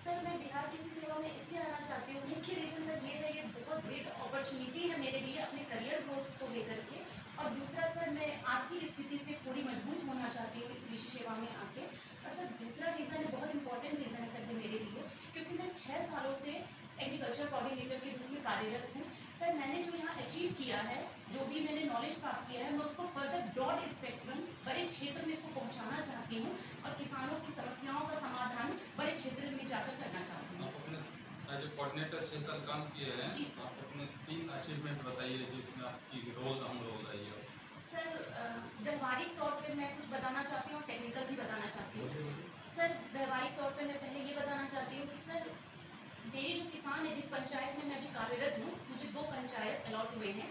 Sir मैं बिहार कृषि सेवा में इसलिए आना चाहती हूँ, मुख्य रीज़न सर ये है, ये बहुत ग्रेट अपॉर्चुनिटी है मेरे लिए अपने करियर ग्रोथ को लेकर के। और दूसरा सर मैं आर्थिक स्थिति से थोड़ी मजबूत होना चाहती हूँ इस कृषि सेवा में आके। और सर दूसरा रीज़न है, बहुत इंपॉर्टेंट रीज़न है सर ये मेरे लिए, क्योंकि मैं 6 सालों से एग्रीकल्चर कोऑर्डिनेटर के रूप में कार्यरत हूँ। सर मैंने जो यहाँ अचीव किया है, जो भी मैंने नॉलेज प्राप्त किया है, मैं उसको फर्दर ब्रॉड स्पेक्ट्रम बड़े क्षेत्र में इसको पहुँचाना चाहती हूँ और किसानों की समस्याओं का समाधान बड़े क्षेत्र में जाकर करना चाहती हूँ। आप अपने एज ए कोऑर्डिनेटर 6 साल काम किए हैं। जी सर। आप अपने 3 अचीवमेंट बताइए जिसमें आपकी रोल अहम रोल रही हो। सर व्यवहारिक तौर पे मैं कुछ बताना चाहती हूँ और टेक्निकल भी बताना चाहती हूँ। बोलिए, बोलिए। सर व्यवहारिक तौर पे मैं पहले ये बताना चाहती हूँ कि सर मेरे जो किसान है, जिस पंचायत में मैं अभी कार्यरत हूँ, मुझे 2 पंचायत अलॉट हुए हैं।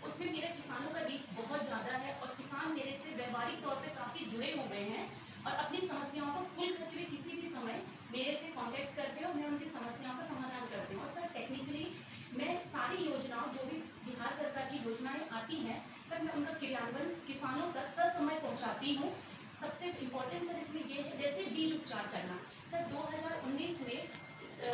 उसमें मेरे किसानों का रीच बहुत ज़्यादा है और किसान मेरे से व्यवहारिक तौर पे काफ़ी जुड़े हुए हैं और अपनी समस्याओं को खुल करके भी किसी भी समय मेरे से कॉन्टैक्ट करते हैं और मैं उनकी समस्याओं का समाधान करती हूँ। और सर टेक्निकली मैं सारी योजनाओं, जो भी बिहार सरकार की योजनाएँ आती हैं, सर मैं उनका क्रियान्वयन किसानों तक ससमय पहुँचाती हूँ। सबसे इम्पोर्टेंट सर इसमें ये है, जैसे बीज उपचार करना। सर 2019 में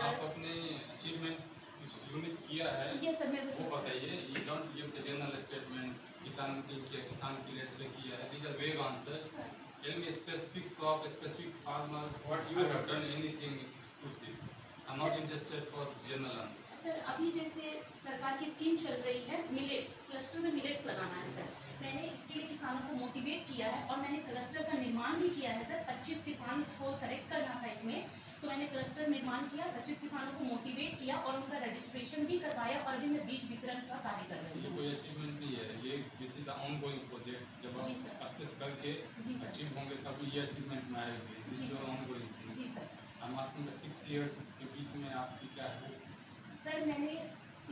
आप अपने अचीवमेंट कुछ यूनिक किया है ये सर मैं वो बताइए। You don't give the general statement, किसान के किया, किसान के लिए अच्छे किया है। These are vague answers. Tell me specific crop, specific farmer, what you have done anything exclusive. I am not interested for general answer. Sir अभी जैसे सरकार की स्कीम चल रही है, मिलेट क्लस्टर में मिलेट्स लगाना है सर। मैंने इसके लिए किसानों को मोटिवेट किया है और मैंने क्लस्टर का निर्माण भी किया है सर। 25 किसान को सेलेक्ट करना था इसमें, तो मैंने क्लस्टर निर्माण किया, 25 किसानों को मोटिवेट किया और उनका रजिस्ट्रेशन भी करवाया और अभी मैं बीज वितरण का कार्य कर रही ये हूँ। कोई अचीवमेंट नहीं है, ये this is the ongoing projects. जब जी आप सर। सक्सेस करके जी सर। अचीव होंगे तभी ये अचीवमेंट में आएगी। दिस जी इज सर। Ongoing thing. जी sir. I am asking the 6 years के बीच में आपकी क्या है? सर मैंने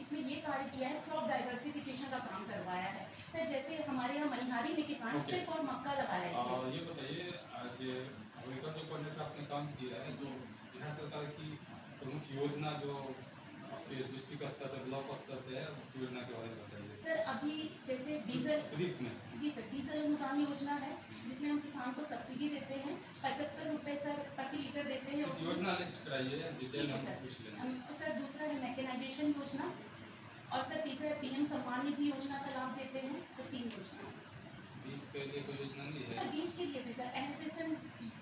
इसमें ये कार्य किया है, क्रॉप डाइवर्सिफिकेशन का काम करवाया है सर। जैसे हमारे यहाँ मनिहारी में किसान Okay. सिर्फ और मक्का लगा रहे थे। ये बताइए, आज एग्रीकल्चर कोऑर्डिनेटर आपने काम किया है, जी तो सर। बिहार सरकार की प्रमुख योजना जो आपके डिस्ट्रिक्ट स्तर पर, ब्लॉक स्तर पे है, उस योजना के बारे में बताइए सर अभी जैसे डीजल, ब्रीफ में। जी सर, डीजल अनुदान योजना है जिसमें हम किसान को सब्सिडी देते हैं, 75 रुपये सर प्रति लीटर देते हैं। कुछ उसमें योजना लिस्ट कराइए, डिटेल ठीक है हम सर। पूछ लेंगे। सर दूसरा है मैकेनाइजेशन योजना और सर तीसरा है पीएम सम्मान निधि योजना का लाभ देते हैं। तो 3 योजना। बीज के लिए कोई योजना नहीं है? सर बीज के लिए भी सर एनएफएसएम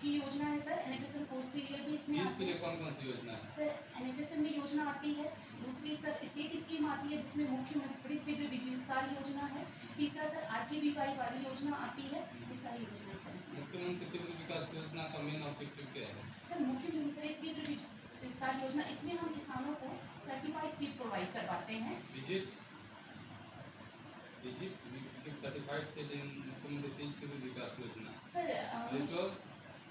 की योजना है सर। एनएफएसएम कोर्स के लिए भी इसमें बीज आती के लिए है कौन कौन सी योजना है? सर। एनएफएसएम में योजना आती है। दूसरी सर स्टेट स्कीम आती है जिसमें मुख्यमंत्री तीव्र बीज विस्तार योजना है। तीसरा सर आरटीबीवाई वाली योजना आती है। ये सारी योजना है सर इसमें। मुख्यमंत्री तीव्र विकास योजना का मेन ऑब्जेक्टिव क्या है? सर मुख्यमंत्री तीव्र बीज विस्तार योजना, इसमें हम किसानों को सर्टिफाइड सीड प्रोवाइड करवाते हैं। विजिट सर्टिफाइड से मुख्यमंत्री तीव्र विकास योजना। सर सर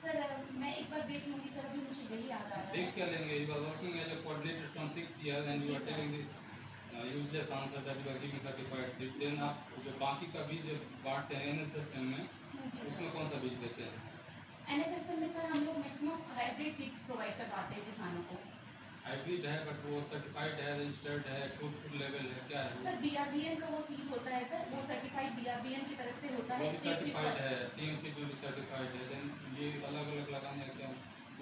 सर मैं एक बार देख लूंगी सर, अभी मुझे यही याद आ रहा है। देख क्या लेंगे? You are working as a coordinator from 6 years and you are telling this useless answer that you are giving certified seed. Then आप जो बाकी का बीज बांटते हैं एनएसएफएम में, उसमें कौन सा बीज देते हैं? एनएफएसएम में सर हम लोग मैक्सिमम हाइब्रिड सीड प्रोवाइड करवाते हैं किसानों को। हाइब्रिड है बट वो सर्टिफाइड है, रजिस्टर्ड है, ट्रूथफुल लेवल है, क्या है? सर बीआरबीएन का वो सीड होता है सर, वो सर्टिफाइड बीआरबीएन की तरफ से होता है। सर्टिफाइड है, सीएमसी भी सर्टिफाइड है। देन ये अलग अलग लगाने का क्या,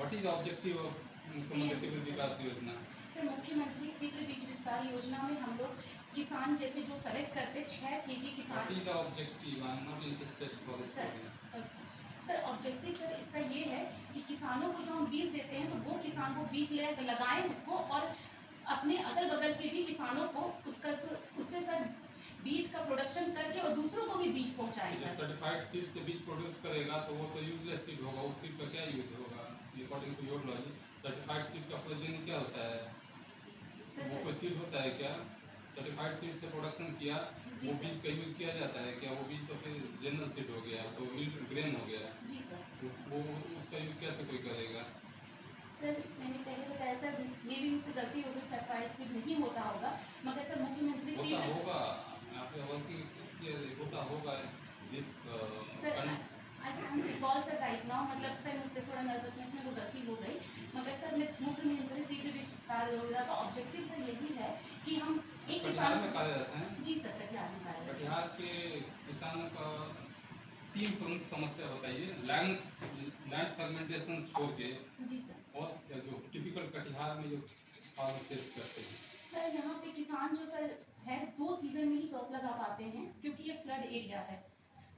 व्हाट इज ऑब्जेक्टिव ऑफ मुख्यमंत्री तीव्र विकास योजना? सर मुख्यमंत्री तीव्र बीज विस्तार योजना में हम लोग किसान जैसे जो सेलेक्ट करते 6 केजी व्हाट किसान। Is the objective? I am not interested for this sir program. Sir objective sir इसका ये है कि किसानों को जो हम बीज देते हैं, तो वो किसान को बीज लगाएं उसको और अपने अगल बगल के भी किसानों को उससे सर बीज का प्रोडक्शन करके और दूसरों को भी बीज पहुंचाएं जब सर। सर्टिफाइड सीड से बीज प्रोड्यूस करेगा तो वो तो यूजलेस सीड होगा, उस सीड का क्या यूज होगा? According to your logic certified seed का प्रोजेनी क्या होता है? वो कोई सीड होता है क्या? सर्टिफाइड सीड से प्रोडक्शन किया, वो बीज का यूज किया जाता है क्या? वो बीज तो फिर जनरल सीड हो गया, तो ग्रेन हो गया। जी सर। वो उसका यूज कैसे कोई करेगा? सर मैंने पहले बताया सर, मेरी मुझसे गलती हो गई, सर्टिफाइड सीड नहीं होता होगा, मगर सर मुख्यमंत्री होता होगा, आप वर्किंग 6 years होता होगा this. Sir I can recall sir right now, मतलब सर मुझसे थोड़ा नर्वसनेस में वो गलती हो गई। मगर सर मैं मुख्यमंत्री तीव्र विस्तार योजना का ऑब्जेक्टिव सर यही है कि हम एक कटिहार किसान में कार्यरत हैं? जी सर कटिहार में कार्यरत हैं। कटिहार के किसानों का 3 प्रमुख समस्या बताइए। लैंड फ्रेगमेंटेशन छोड़ के जी सर। और जो टिपिकल कटिहार बिहार में जो फार्मर फेस करते हैं? सर यहाँ पे किसान जो सर है 2 सीजन में ही क्रॉप लगा पाते हैं क्योंकि ये फ्लड एरिया है।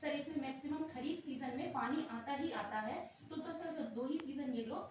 सर इसमें मैक्सिमम खरीफ सीजन में पानी आता ही आता है, तो सर 2 ही सीजन ये लोग